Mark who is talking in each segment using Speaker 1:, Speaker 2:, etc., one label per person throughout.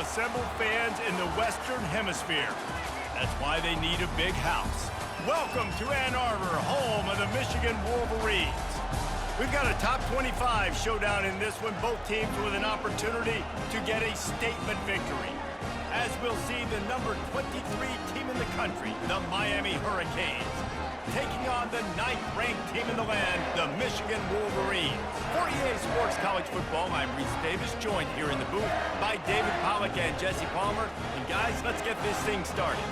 Speaker 1: assembled fans in the Western Hemisphere. That's why they need a big house. Welcome to Ann Arbor, home of the Michigan Wolverines. We've got a top 25 showdown in this one, both teams with an opportunity to get a statement victory. As we'll see the number 23 team in the country, the Miami Hurricanes, taking on the 9th-ranked team in the land, the Michigan Wolverines. For EA Sports College Football, I'm Reese Davis, joined here in the booth by David Pollack and Jesse Palmer. And guys, let's get this thing started.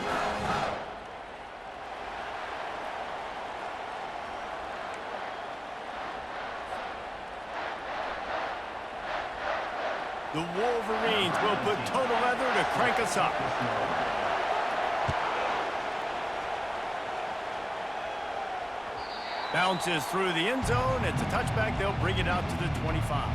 Speaker 1: The Wolverines will put total leather to crank us up. Bounces through the end zone. It's a touchback. They'll bring it out to the 25.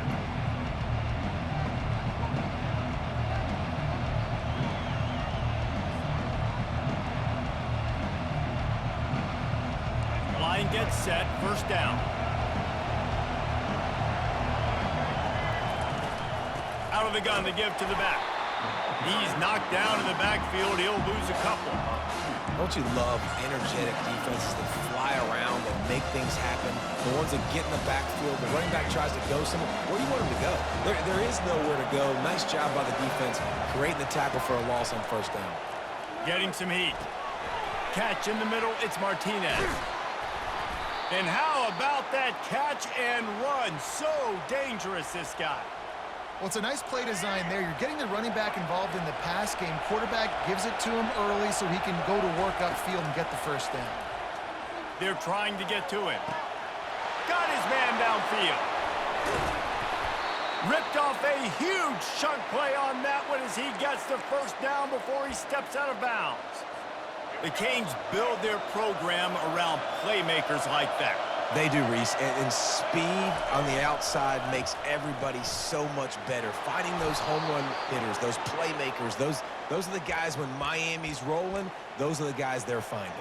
Speaker 1: Line gets set. First down. Out of the gun to give to the back. He's knocked down in the backfield. He'll lose a couple.
Speaker 2: Don't you love energetic defenses that fly around and make things happen? The ones that get in the backfield, the running back tries to go somewhere. Where do you want him to go? There is nowhere to go. Nice job by the defense creating the tackle for a loss on first down.
Speaker 1: Getting some heat. Catch in the middle. It's Martinez. And how about that catch and run? So dangerous, this guy.
Speaker 3: Well, it's a nice play design there. You're getting the running back involved in the pass game. Quarterback gives it to him early so he can go to work upfield and get the first down.
Speaker 1: They're trying to get to him. Got his man downfield. Ripped off a huge chunk play on that one as he gets the first down before he steps out of bounds. The Canes build their program around playmakers like that.
Speaker 2: They do, Reese, and speed on the outside makes everybody so much better. Finding those home run hitters, those playmakers, those are the guys when Miami's rolling, those are the guys they're finding.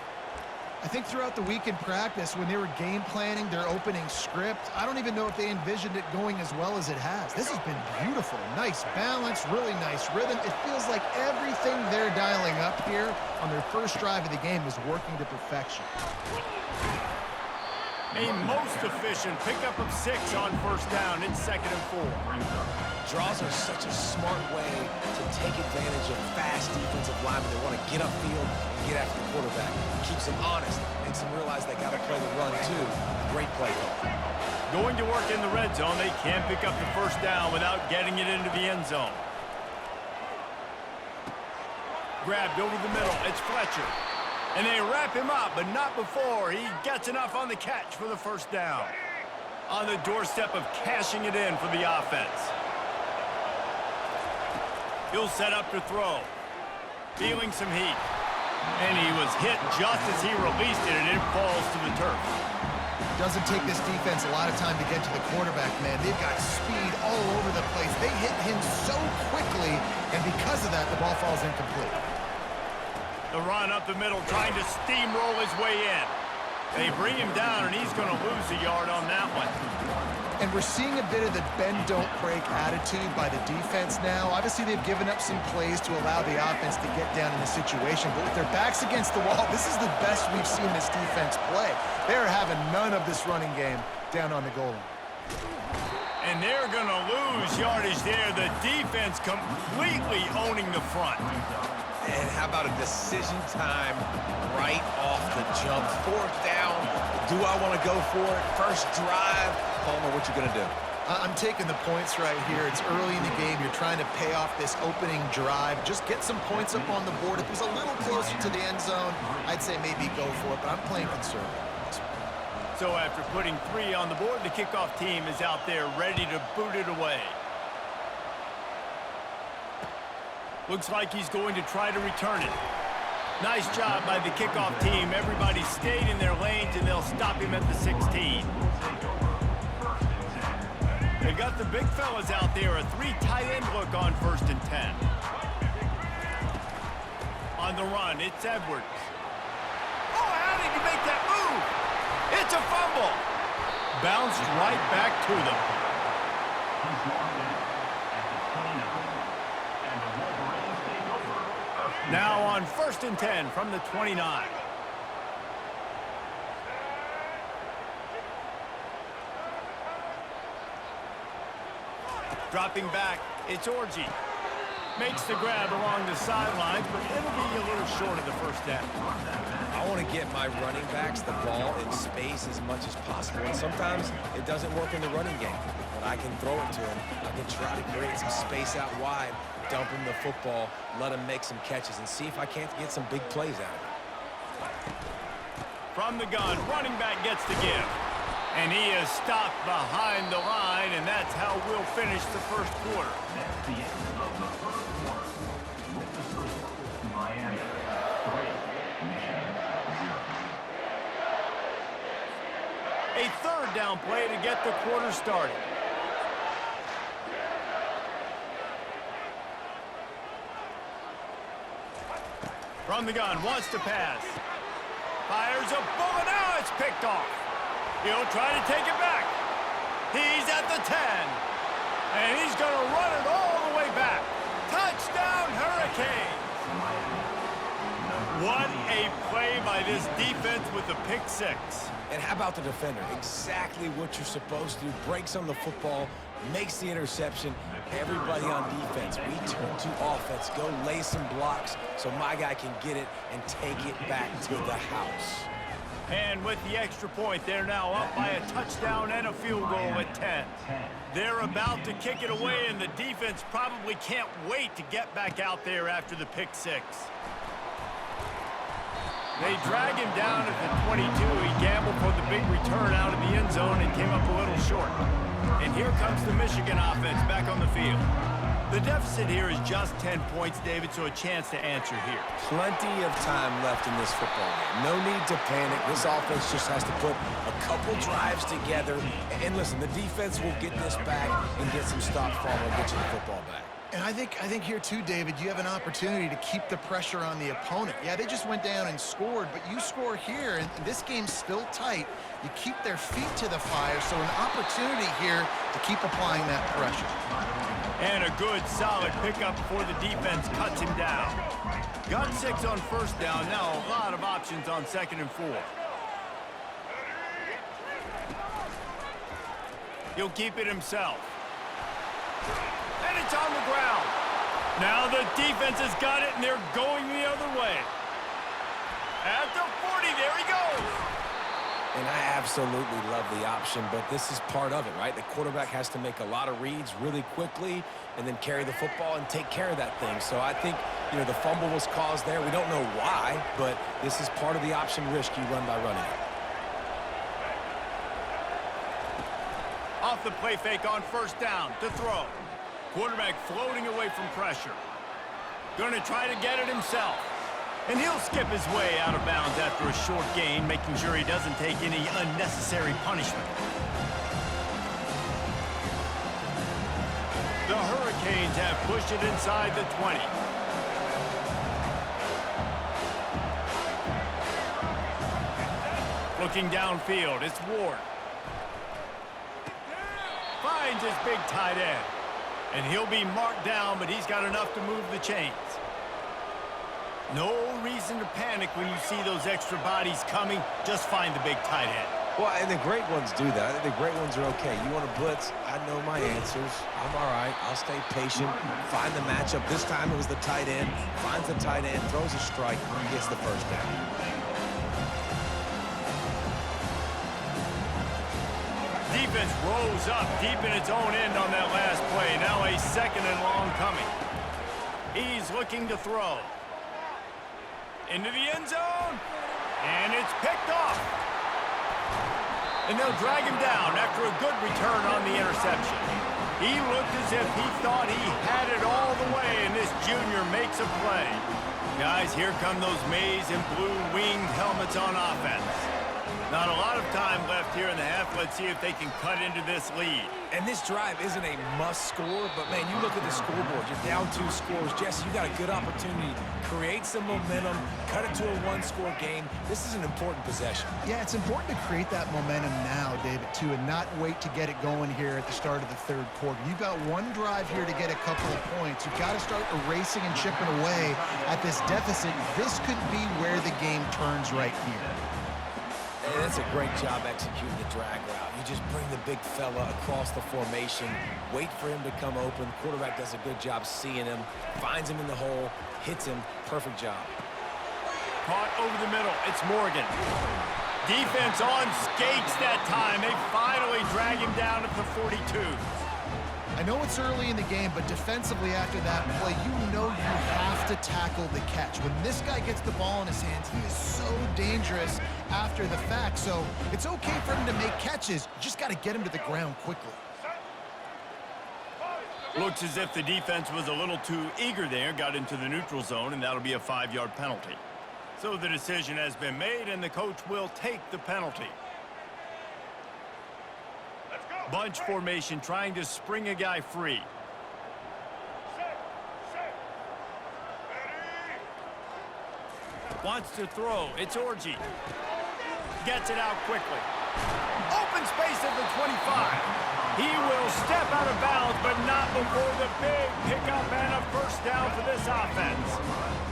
Speaker 3: I think throughout the week in practice, when they were game planning their opening script, I don't even know if they envisioned it going as well as it has. This has been beautiful. Nice balance, really nice rhythm. It feels like everything they're dialing up here on their first drive of the game is working to perfection.
Speaker 1: A most efficient pickup of 6 on first down. It's 2nd and 4.
Speaker 2: Draws are such a smart way to take advantage of fast defensive linemen. They want to get upfield and get after the quarterback. Keeps them honest. Makes them realize they got to play the run too. Great play call.
Speaker 1: Going to work in the red zone. They can't pick up the first down without getting it into the end zone. Grabbed over the middle. It's Fletcher. And they wrap him up, but not before he gets enough on the catch for the first down. On the doorstep of cashing it in for the offense. He'll set up to throw. Feeling some heat. And he was hit just as he released it, and it falls to the turf.
Speaker 3: Doesn't take this defense a lot of time to get to the quarterback, man. They've got speed all over the place. They hit him so quickly, and because of that, the ball falls incomplete.
Speaker 1: The run up the middle, trying to steamroll his way in. They bring him down, and he's going to lose a yard on that one.
Speaker 3: And we're seeing a bit of the bend-don't-break attitude by the defense now. Obviously, they've given up some plays to allow the offense to get down in the situation. But with their backs against the wall, this is the best we've seen this defense play. They're having none of this running game down on the goal line.
Speaker 1: And they're going to lose yardage there. The defense completely owning the front.
Speaker 2: And how about a decision time right off the jump? 4th down. Do I want to go for it? First drive. Palmer, what you going to do?
Speaker 3: I'm taking the points right here. It's early in the game. You're trying to pay off this opening drive. Just get some points up on the board. If it was a little closer to the end zone, I'd say maybe go for it, but I'm playing conservative.
Speaker 1: So after putting 3 on the board, the kickoff team is out there ready to boot it away. Looks like he's going to try to return it. Nice job by the kickoff team. Everybody stayed in their lanes, and they'll stop him at the 16. They got the big fellas out there. A 3 tight end look on 1st and 10. On the run, it's Edwards. Oh, how did he make that move? It's a fumble. Bounced right back to them. Now on 1st and 10 from the 29. Dropping back, it's Orji. Makes the grab along the sidelines, but it'll be a little short of the first down.
Speaker 2: I want to get my running backs the ball in space as much as possible, and sometimes it doesn't work in the running game. But I can throw it to him. I can try to create some space out wide, dump him the football, let him make some catches, and see if I can't get some big plays out of it.
Speaker 1: From the gun, running back gets the give. And he is stopped behind the line, and that's how we'll finish the first quarter.
Speaker 4: That's the end of the first quarter. With the score, Miami 3, Michigan 0.
Speaker 1: A third down play to get the quarter started. From the gun, wants to pass. Fires a bullet, now it's picked off. He'll try to take it back. He's at the 10. And he's going to run it all the way back. Touchdown, Hurricanes. What a play by this defense with the pick six.
Speaker 2: And how about the defender? Exactly what you're supposed to do. Breaks on the football, makes the interception. Everybody on defense, we turn to offense. Go lay some blocks so my guy can get it and take it back to the house.
Speaker 1: And with the extra point, they're now up by a touchdown and a field goal at 10. They're about to kick it away, and the defense probably can't wait to get back out there after the pick six. They drag him down at the 22. He gambled for the big return out of the end zone and came up a little short. And here comes the Michigan offense back on the field. The deficit here is just 10 points, David, so a chance to answer here.
Speaker 2: Plenty of time left in this football game. No need to panic. This offense just has to put a couple drives together. And listen, the defense will get this back and get some stops following and get you the football back.
Speaker 3: And I think here too, David, you have an opportunity to keep the pressure on the opponent. Yeah, they just went down and scored, but you score here, and this game's still tight. You keep their feet to the fire, so an opportunity here to keep applying that pressure.
Speaker 1: And a good, solid pickup before the defense cuts him down. Got 6 on first down. Now a lot of options on 2nd and 4. He'll keep it himself. And it's on the ground. Now the defense has got it, and they're going the other way. At the 40, there he goes.
Speaker 2: And I absolutely love the option, but this is part of it, right? The quarterback has to make a lot of reads really quickly and then carry the football and take care of that thing. So I think, the fumble was caused there. We don't know why, but this is part of the option risk you run by running it.
Speaker 1: Off the play fake on first down to throw. Quarterback floating away from pressure. Going to try to get it himself. And he'll skip his way out of bounds after a short gain, making sure he doesn't take any unnecessary punishment. The Hurricanes have pushed it inside the 20. Looking downfield, it's Ward. Finds his big tight end. And he'll be marked down, but he's got enough to move the chains. No reason to panic when you see those extra bodies coming. Just find the big tight end.
Speaker 2: Well, and the great ones do that. I think the great ones are okay. You want to blitz, I know my answers. I'm all right. I'll stay patient, find the matchup. This time it was the tight end. Finds the tight end, throws a strike, and gets the first down.
Speaker 1: Defense rose up deep in its own end on that last play. Now a 2nd and long coming. He's looking to throw. Into the end zone. And it's picked off. And they'll drag him down after a good return on the interception. He looked as if he thought he had it all the way, and this junior makes a play. Guys, here come those maize and blue winged helmets on offense. Not a lot of time left here in the half. Let's see if they can cut into this lead.
Speaker 2: And this drive isn't a must score, but man, you look at the scoreboard, you're down 2 scores. Jesse, you got a good opportunity. Create some momentum, cut it to a 1-score game. This is an important possession.
Speaker 3: Yeah, it's important to create that momentum now, David, too, and not wait to get it going here at the start of the third quarter. You've got one drive here to get a couple of points. You've got to start erasing and chipping away at this deficit. This could be where the game turns right here.
Speaker 2: And that's a great job executing the drag route. You just bring the big fella across the formation, wait for him to come open. The quarterback does a good job seeing him, finds him in the hole, hits him. Perfect job.
Speaker 1: Caught over the middle. It's Morgan. Defense on skates that time. They finally drag him down at the 42.
Speaker 3: I know it's early in the game, but defensively after that play, you know you have to tackle the catch. When this guy gets the ball in his hands, he is so dangerous after the fact. So it's okay for him to make catches. You just got to get him to the ground quickly.
Speaker 1: Looks as if the defense was a little too eager there, got into the neutral zone, and that'll be a 5-yard penalty. So the decision has been made, and the coach will take the penalty. Bunch formation trying to spring a guy free. Wants to throw. It's Orji. Gets it out quickly. Open space at the 25. He will step out of bounds, but not before the big pickup and a first down for this offense.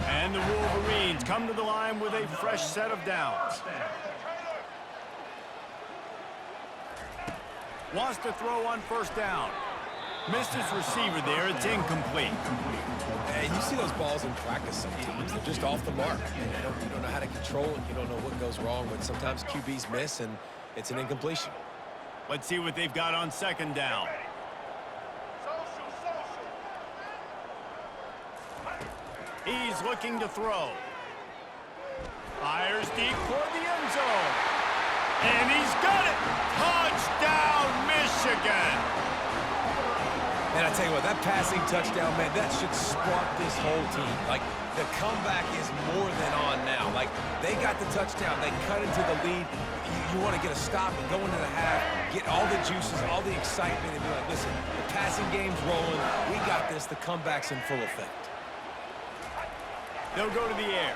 Speaker 1: And the Wolverines come to the line with a fresh set of downs. Wants to throw on first down. Missed his receiver there. It's incomplete.
Speaker 2: And you see those balls in practice sometimes. They're just off the mark. You don't know how to control it. You don't know what goes wrong. But sometimes QBs miss, and it's an incompletion.
Speaker 1: Let's see what they've got on second down. He's looking to throw. Fires deep toward the end zone. And he's got it! Touchdown, Michigan!
Speaker 2: And I tell you what, that passing touchdown, man, that should spark this whole team. Like, the comeback is more than on now. Like, they got the touchdown. They cut into the lead. You want to get a stop and go into the half, get all the juices, all the excitement, and be like, listen, the passing game's rolling. We got this. The comeback's in full effect.
Speaker 1: They'll go to the air.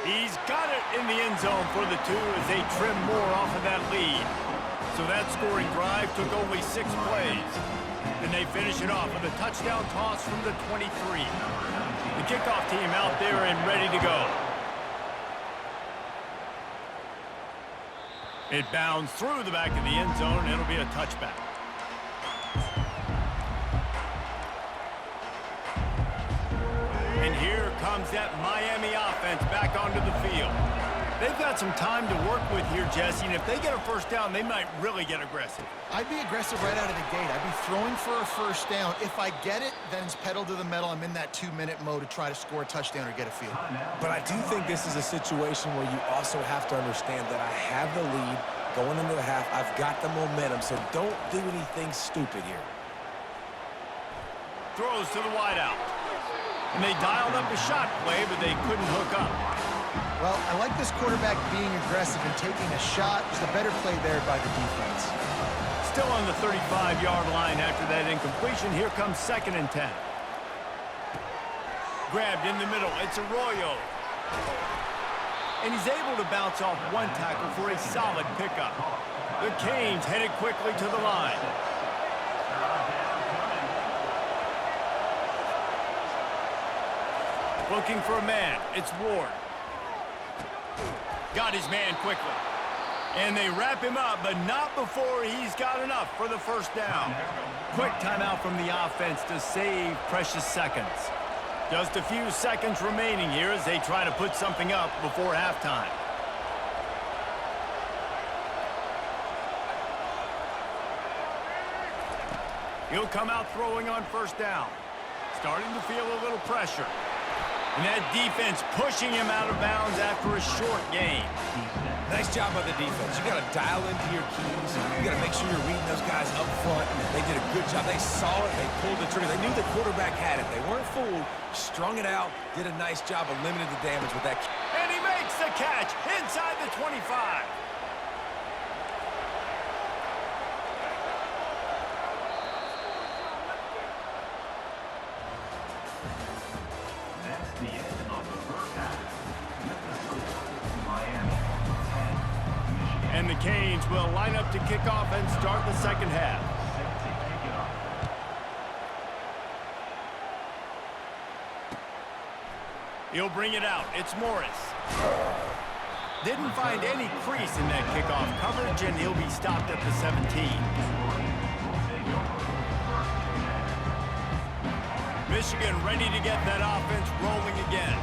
Speaker 1: He's got it in the end zone for the 2 as they trim more off of that lead. So that scoring drive took only 6 plays. And they finish it off with a touchdown toss from the 23. The kickoff team out there and ready to go. It bounds through the back of the end zone, and it'll be a touchback. And here comes that Miami offense back onto the field. They've got some time to work with here, Jesse, and if they get a first down, they might really get aggressive.
Speaker 3: I'd be aggressive right out of the gate. I'd be throwing for a first down. If I get it, then it's pedal to the metal. I'm in that 2-minute mode to try to score a touchdown or get a field.
Speaker 2: But I do think this is a situation where you also have to understand that I have the lead going into the half. I've got the momentum, so don't do anything stupid here.
Speaker 1: Throws to the wideout. And they dialed up a shot play, but they couldn't hook up.
Speaker 3: Well, I like this quarterback being aggressive and taking a shot. Just a better play there by the defense.
Speaker 1: Still on the 35-yard line after that incompletion. Here comes 2nd and 10. Grabbed in the middle. It's Arroyo. And he's able to bounce off one tackle for a solid pickup. The Canes headed quickly to the line. Looking for a man. It's Ward. Got his man quickly. And they wrap him up, but not before he's got enough for the first down. Quick timeout from the offense to save precious seconds. Just a few seconds remaining here as they try to put something up before halftime. He'll come out throwing on first down. Starting to feel a little pressure. And that defense pushing him out of bounds after a short gain.
Speaker 2: Nice job by the defense. You got to dial into your keys. You got to make sure you're reading those guys up front. They did a good job. They saw it. They pulled the trigger. They knew the quarterback had it. They weren't fooled. Strung it out. Did a nice job of limiting the damage with that.
Speaker 1: And he makes the catch inside the 25.
Speaker 4: That's the end of the first half. Minnesota, Miami, 10. Michigan
Speaker 1: And the Canes will line up to kick off and start the second half.
Speaker 4: set to kick it off.
Speaker 1: He'll bring it out. It's Morris. Didn't find any crease in that kickoff coverage, and he'll be stopped at the 17. Michigan ready to get that offense rolling again.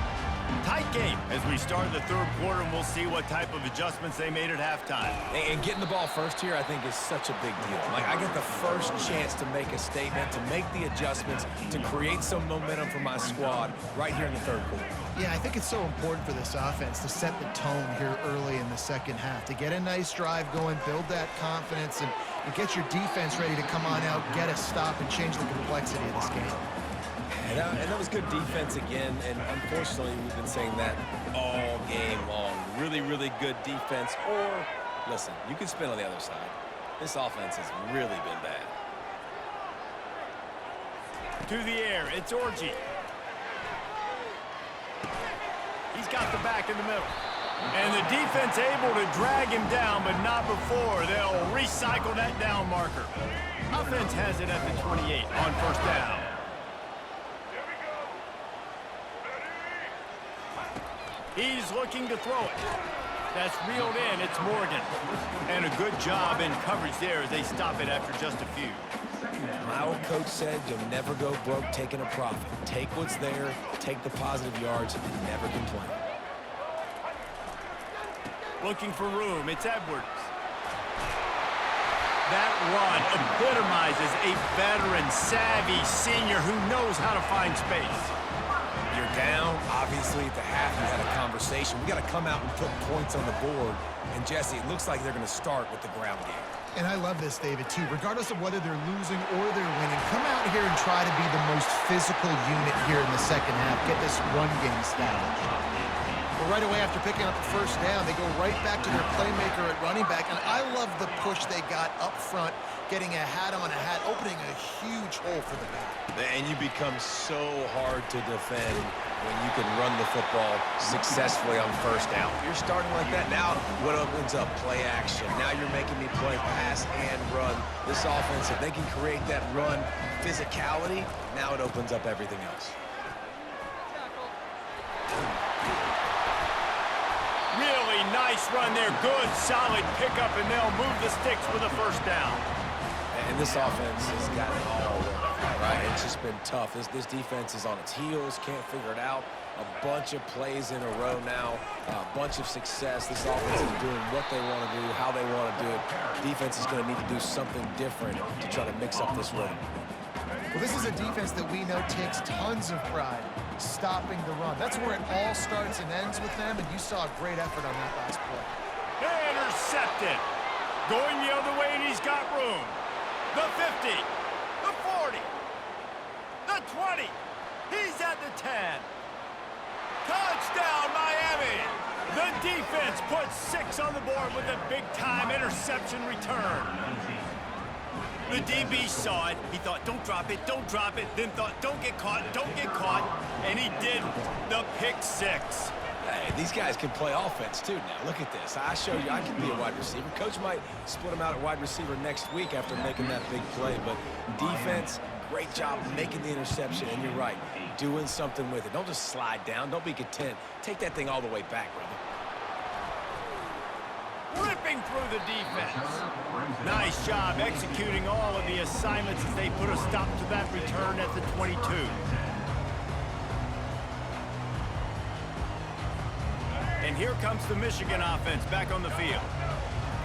Speaker 1: Tight game as we start the third quarter, and we'll see what type of adjustments they made at halftime.
Speaker 2: And getting the ball first here, I think, is such a big deal. Like, I get the first chance to make a statement, to make the adjustments, to create some momentum for my squad right here in the third quarter.
Speaker 3: Yeah, I think it's so important for this offense to set the tone here early in the second half, to get a nice drive going, build that confidence, and get your defense ready to come on out, get a stop, and change the complexity of this game.
Speaker 2: And that was good defense again, and unfortunately, we've been saying that all game long. Really, really good defense, or, listen, you can spin on the other side. This offense has really been bad.
Speaker 1: To the air, it's Orji. He's got the back in the middle. And the defense able to drag him down, but not before. They'll recycle that down marker. Offense has it at the 28 on first down. He's looking to throw it. That's reeled in. It's Morgan. And a good job in coverage there as they stop it after just a few.
Speaker 2: My old coach said you'll never go broke taking a profit. Take what's there, take the positive yards, and never complain.
Speaker 1: Looking for room. It's Edwards. That run epitomizes a veteran, savvy senior who knows how to find space.
Speaker 2: You're down. Obviously, at the half, you had a conversation. We got to come out and put points on the board. And, Jesse, it looks like they're going to start with the ground game.
Speaker 3: And I love this, David, too. Regardless of whether they're losing or they're winning, come out here and try to be the most physical unit here in the second half. Get this run game established. But right away after picking up the first down, they go right back to their playmaker at running back. And I love the push they got up front, getting a hat on a hat, opening a huge hole for the back.
Speaker 2: And you become so hard to defend when you can run the football successfully on first down. You're starting like that. Now, what opens up? Play action. Now you're making me play pass and run. This offense, if they can create that run physicality, now it opens up everything else.
Speaker 1: Really nice run there. Good, solid pickup, and they'll move the sticks for the first down.
Speaker 2: And this offense has got it all right. It's just been tough. This defense is on its heels, can't figure it out. A bunch of plays in a row now, a bunch of success. This offense is doing what they want to do, how they want to do it. Defense is going to need to do something different to try to mix up this run.
Speaker 3: Well, this is a defense that we know takes tons of pride stopping the run. That's where it all starts and ends with them, and you saw a great effort on that last play.
Speaker 1: Intercepted. Going the other way, and he's got room. The 50, the 40, the 20. He's at the 10. Touchdown, Miami. The defense puts 6 on the board with a big-time interception return. The DB saw it. He thought, don't drop it, then thought, don't get caught, and he did the pick 6.
Speaker 2: Hey, these guys can play offense, too, now. Look at this. I showed you I can be a wide receiver. Coach might split him out at wide receiver next week after making that big play, but defense, great job making the interception, and you're right, doing something with it. Don't just slide down. Don't be content. Take that thing all the way back, brother.
Speaker 1: Ripping through the defense. Nice job executing all of the assignments as they put a stop to that return at the 22. And here comes the Michigan offense back on the field.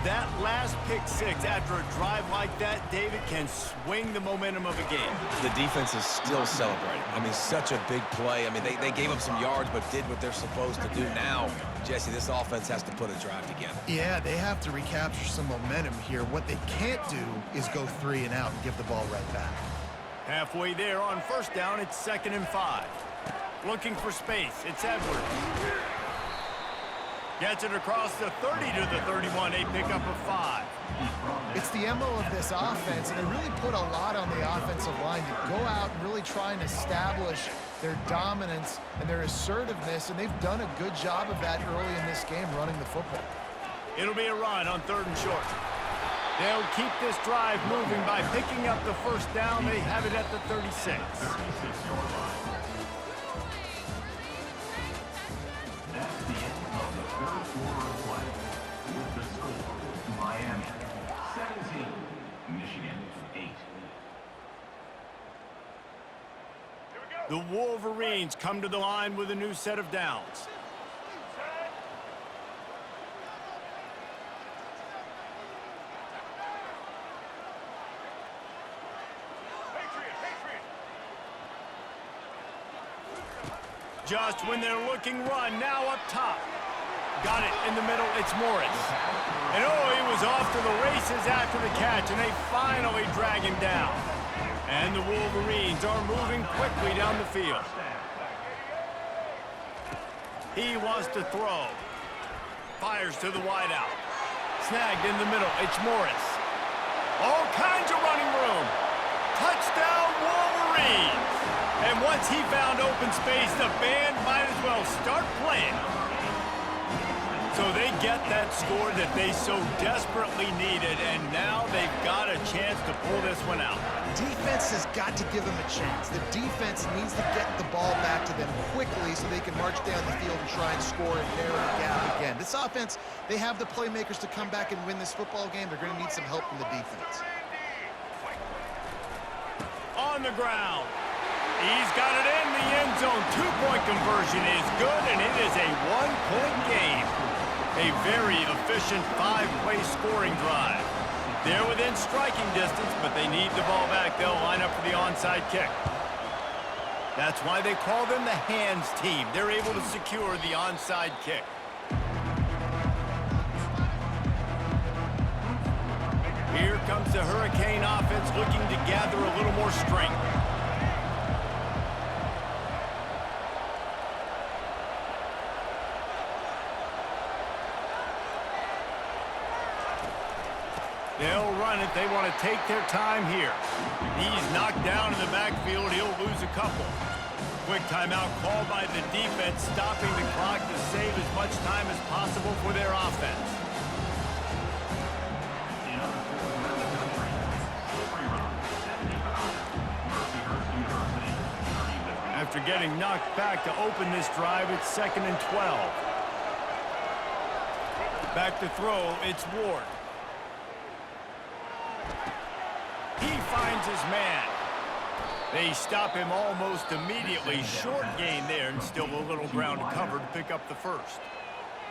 Speaker 1: That last pick 6 after a drive like that, David, can swing the momentum of a game.
Speaker 2: The defense is still celebrating. I mean, such a big play. I mean, they gave up some yards but did what they're supposed to do. Now, Jesse, this offense has to put a drive together.
Speaker 3: Yeah, they have to recapture some momentum here. What they can't do is go 3 and out and give the ball right back.
Speaker 1: Halfway there on first down, it's 2nd and 5. Looking for space, it's Edwards. Gets it across the 30 to the 31, a pickup of 5.
Speaker 3: It's the MO of this offense, and they really put a lot on the offensive line to go out and really try and establish their dominance and their assertiveness, and they've done a good job of that early in this game running the football.
Speaker 1: It'll be a run on 3rd and short. They'll keep this drive moving by picking up the first down. They have it at the 36.
Speaker 4: 36-yard line. That's the end of the 3rd quarter of play. With the score, Miami 17, Michigan 8.
Speaker 1: The Wolverines come to the line with a new set of downs. Just when they're looking run, now up top. Got it in the middle, it's Morris. And oh, he was off to the races after the catch, and they finally drag him down. And the Wolverines are moving quickly down the field. He wants to throw. Fires to the wideout. Snagged in the middle, it's Morris. All kinds of running room. Touchdown, Wolverines! And once he found open space, the band might as well start playing. So they get that score that they so desperately needed, and now they've got a chance to pull this one out.
Speaker 3: Defense has got to give them a chance. The defense needs to get the ball back to them quickly so they can march down the field and try and score and narrow the gap again. This offense, they have the playmakers to come back and win this football game. They're going to need some help from the defense.
Speaker 1: On the ground. He's got it in the end zone. 2-point conversion is good, and it is a 1-point game. A very efficient 5-play scoring drive. They're within striking distance, but they need the ball back. They'll line up for the onside kick. That's why they call them the hands team. They're able to secure the onside kick. Here comes the Hurricane offense looking to gather a little more strength. They'll run it. They want to take their time here. He's knocked down in the backfield. He'll lose a couple. Quick timeout called by the defense, stopping the clock to save as much time as possible for their offense. After getting knocked back to open this drive, it's 2nd and 12. Back to throw, it's Ward. He finds his man. They stop him almost immediately. Short gain there, and still a little ground to cover to pick up the first.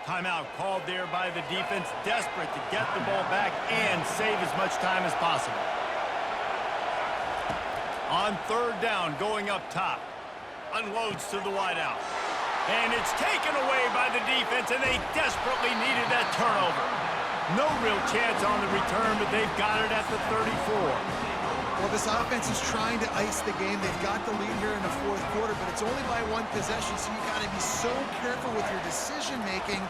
Speaker 1: Timeout called there by the defense, desperate to get the ball back and save as much time as possible. On 3rd down, going up top. Unloads to the wideout. And it's taken away by the defense, and they desperately needed that turnover. No real chance on the return, but they've got it at the 34.
Speaker 3: Well, this offense is trying to ice the game. They've got the lead here in the 4th quarter, but it's only by 1 possession, so you got to be so careful with your decision-making,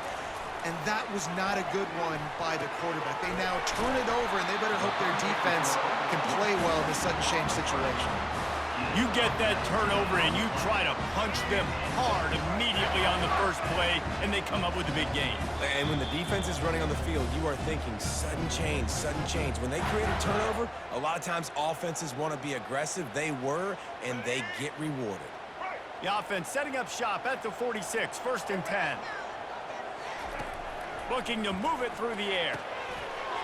Speaker 3: and that was not a good one by the quarterback. They now turn it over, and they better hope their defense can play well in the sudden change situation.
Speaker 1: You get that turnover and you try to punch them hard immediately on the first play, and they come up with a big gain.
Speaker 2: And when the defense is running on the field, you are thinking sudden change, sudden change. When they create a turnover, a lot of times offenses want to be aggressive. They were, and they get rewarded.
Speaker 1: The offense setting up shop at the 46, 1st and 10. Looking to move it through the air.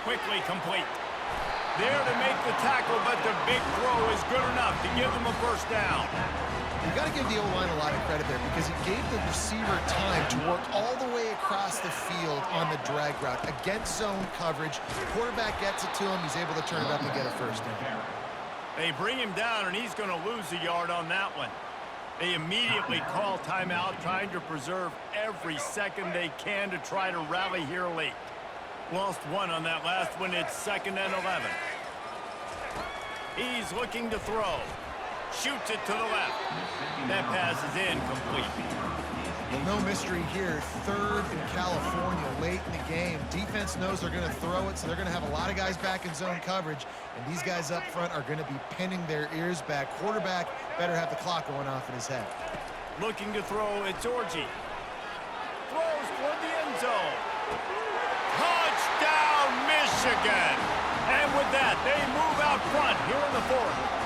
Speaker 1: Quickly complete. There to make the tackle, but the big throw is good enough to give them a first down.
Speaker 3: You've got to give the O-line a lot of credit there because he gave the receiver time to work all the way across the field on the drag route. Against zone coverage, quarterback gets it to him, he's able to turn it up and get a first down.
Speaker 1: They bring him down, and he's going to lose a yard on that one. They immediately call timeout, trying to preserve every second they can to try to rally here late. Lost 1 on that last one. It's 2nd and 11. He's looking to throw. Shoots it to the left. That pass is incomplete.
Speaker 3: Well, no mystery here. Third in California late in the game. Defense knows they're going to throw it, so they're going to have a lot of guys back in zone coverage, and these guys up front are going to be pinning their ears back. Quarterback better have the clock going off in his head.
Speaker 1: Looking to throw, it's Orji. Throws toward the end zone. Touchdown, Michigan! And with that, they move out front here in the fourth.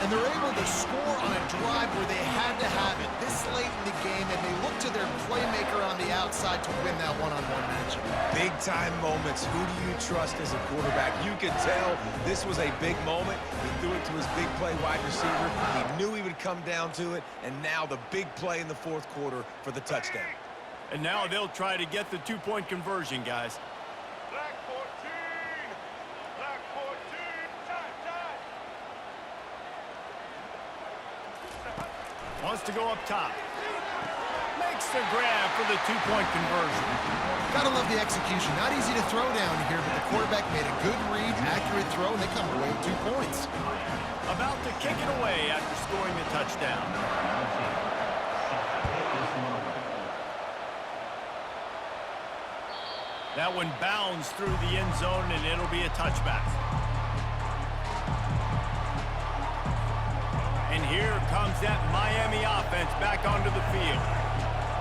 Speaker 3: And they're able to score on a drive where they had to have it this late in the game, and they look to their playmaker on the outside to win that one-on-one matchup.
Speaker 2: Big-time moments. Who do you trust as a quarterback? You could tell this was a big moment. He threw it to his big play wide receiver. He knew he would come down to it, and now the big play in the fourth quarter for the touchdown.
Speaker 1: And now they'll try to get the two-point conversion, guys.
Speaker 5: Black 14! Black 14! Time!
Speaker 1: Wants to go up top. Makes the grab for the two-point conversion.
Speaker 3: Gotta love the execution. Not easy to throw down here, but the quarterback made a good read, accurate throw, and they come away with 2 points.
Speaker 1: About to kick it away after scoring the touchdown. That one bounds through the end zone, and it'll be a touchback. And here comes that Miami offense back onto the field.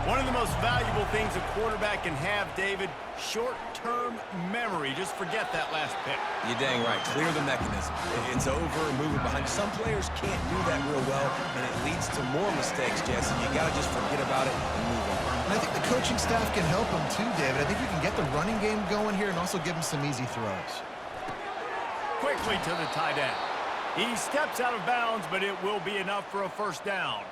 Speaker 1: One of the most valuable things a quarterback can have, David, short-term memory. Just forget that last pick.
Speaker 2: You're dang right. Clear the mechanism. It's over, move it behind. Some players can't do that real well, and it leads to more mistakes, Jesse. You got to just forget about it and move on.
Speaker 3: And I think the coaching staff can help him too, David. I think you can get the running game going here and also give him some easy throws.
Speaker 1: Quickly to the tight end. He steps out of bounds, but it will be enough for a first down.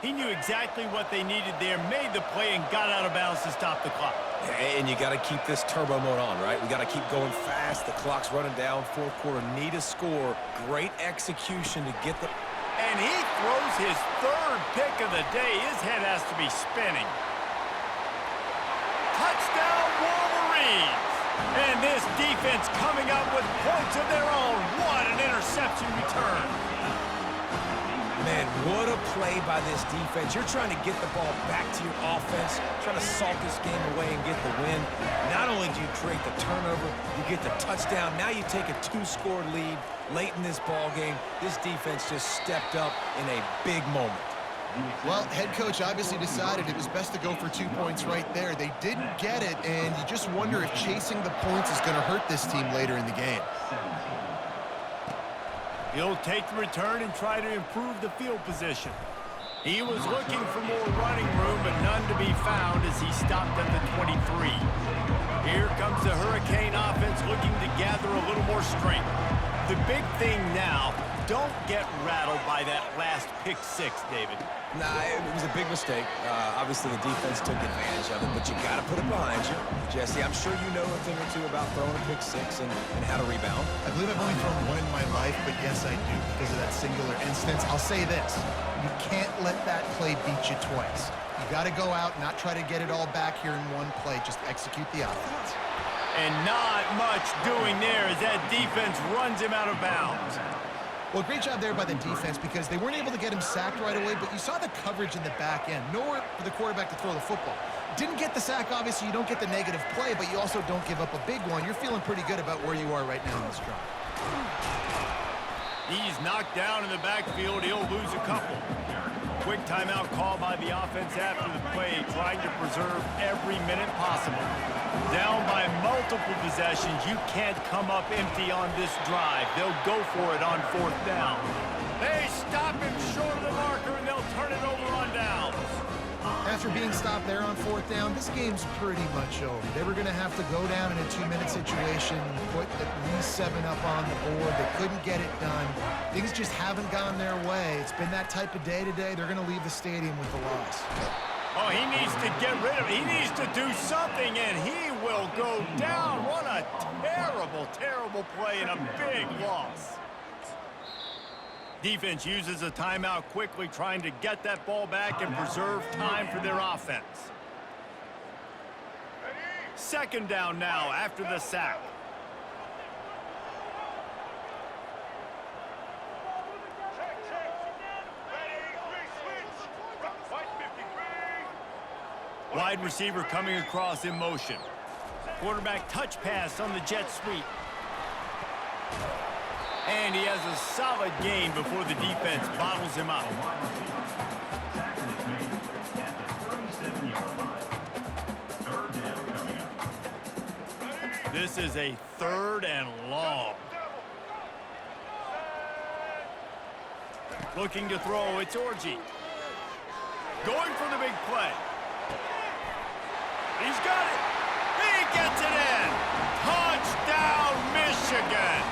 Speaker 1: He knew exactly what they needed there, made the play, and got out of bounds to stop the clock.
Speaker 2: And you got to keep this turbo mode on, right? We got to keep going fast. The clock's running down. Fourth quarter, need a score. Great execution to get the...
Speaker 1: And he throws his third pick of the day. His head has to be spinning. Touchdown, Wolverines! And this defense coming up with points of their own. What an interception return.
Speaker 2: Man, what a play by this defense. You're trying to get the ball back to your offense, trying to salt this game away and get the win. Not only do you create the turnover, you get the touchdown. Now you take a 2-score lead late in this ball game. This defense just stepped up in a big moment.
Speaker 3: Well, head coach obviously decided it was best to go for 2 points right there. They didn't get it, and you just wonder if chasing the points is going to hurt this team later in the game.
Speaker 1: He'll take the return and try to improve the field position. He was looking for more running room, but none to be found as he stopped at the 23. Here comes the Hurricane offense looking to gather a little more strength. The big thing now, don't get rattled by that last pick six, David.
Speaker 2: Nah, it was a big mistake. Obviously, the defense took advantage of it, but you got to put it behind you. Jesse, I'm sure you know a thing or two about throwing a pick six and how to rebound.
Speaker 3: I believe I've only thrown one in my life, but yes, I do because of that singular instance. I'll say this. You can't let that play beat you twice. You got to go out, not try to get it all back here in one play. Just execute the offense.
Speaker 1: And not much doing there as that defense runs him out of bounds.
Speaker 3: Well, great job there by the defense because they weren't able to get him sacked right away, but you saw the coverage in the back end. Nowhere for the quarterback to throw the football. Didn't get the sack, obviously. You don't get the negative play, but you also don't give up a big one. You're feeling pretty good about where you are right now in this drive.
Speaker 1: He's knocked down in the backfield. He'll lose a couple. Quick timeout call by the offense after the play, trying to preserve every minute possible. Down by multiple possessions, you can't come up empty on this drive. They'll go for it on fourth down. They stop him short of the marker, and they'll turn it over on downs.
Speaker 3: After being stopped there on fourth down, this game's pretty much over. They were going to have to go down in a 2-minute situation, put at least 7 up on the board. They couldn't get it done. Things just haven't gone their way. It's been that type of day today. They're going to leave the stadium with the loss.
Speaker 1: Oh, he needs to get rid of it. He needs to do something, and he will go down. What a terrible, terrible play and a big loss. Defense uses a timeout quickly, trying to get that ball back and preserve time for their offense. Second down now after the sack.
Speaker 5: Check. Ready, switch. White 50
Speaker 1: Wide receiver coming across in motion. Quarterback touch pass on the jet sweep. And he has a solid gain before the defense bottles him up.
Speaker 4: Tackle is made at the 37-yard line. Third down coming up.
Speaker 1: This is a 3rd and long. Looking to throw, it's Orji. Going for the big play. He's got it. He gets it in. Touchdown, Michigan.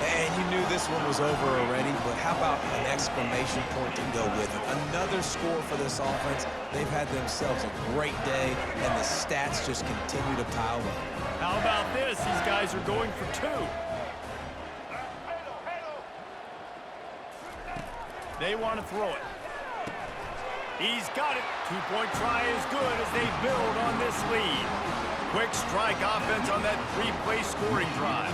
Speaker 2: And you knew this one was over already, but how about an exclamation point to go with it? Another score for this offense. They've had themselves a great day, and the stats just continue to pile up.
Speaker 1: How about this? These guys are going for 2. They want to throw it. He's got it. 2-point try is good as they build on this lead. Quick strike offense on that 3-play scoring drive.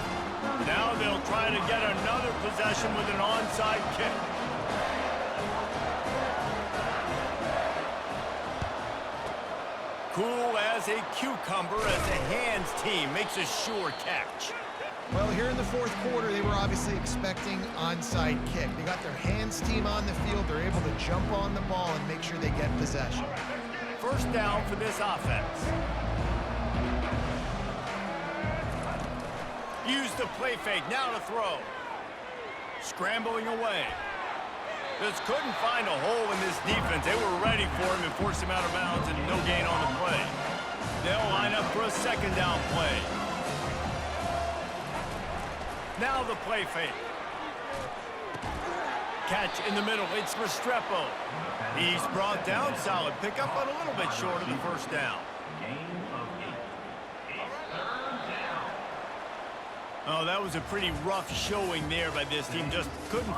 Speaker 1: Now they'll try to get another possession with an onside kick. Cool as a cucumber as the hands team makes a sure catch.
Speaker 3: Well, here in the 4th quarter, they were obviously expecting onside kick. They got their hands team on the field. They're able to jump on the ball and make sure they get possession.
Speaker 1: First down for this offense. Use the play fake, now to throw. Scrambling away. Just couldn't find a hole in this defense. They were ready for him and forced him out of bounds and no gain on the play. They'll line up for a 2nd down play. Now the play fake. Catch in the middle, it's Restrepo. He's brought down, solid pickup, but a little bit short of the 1st down.
Speaker 4: Gain of 8. It's 3rd down.
Speaker 1: Oh, that was a pretty rough showing there by this team. Just couldn't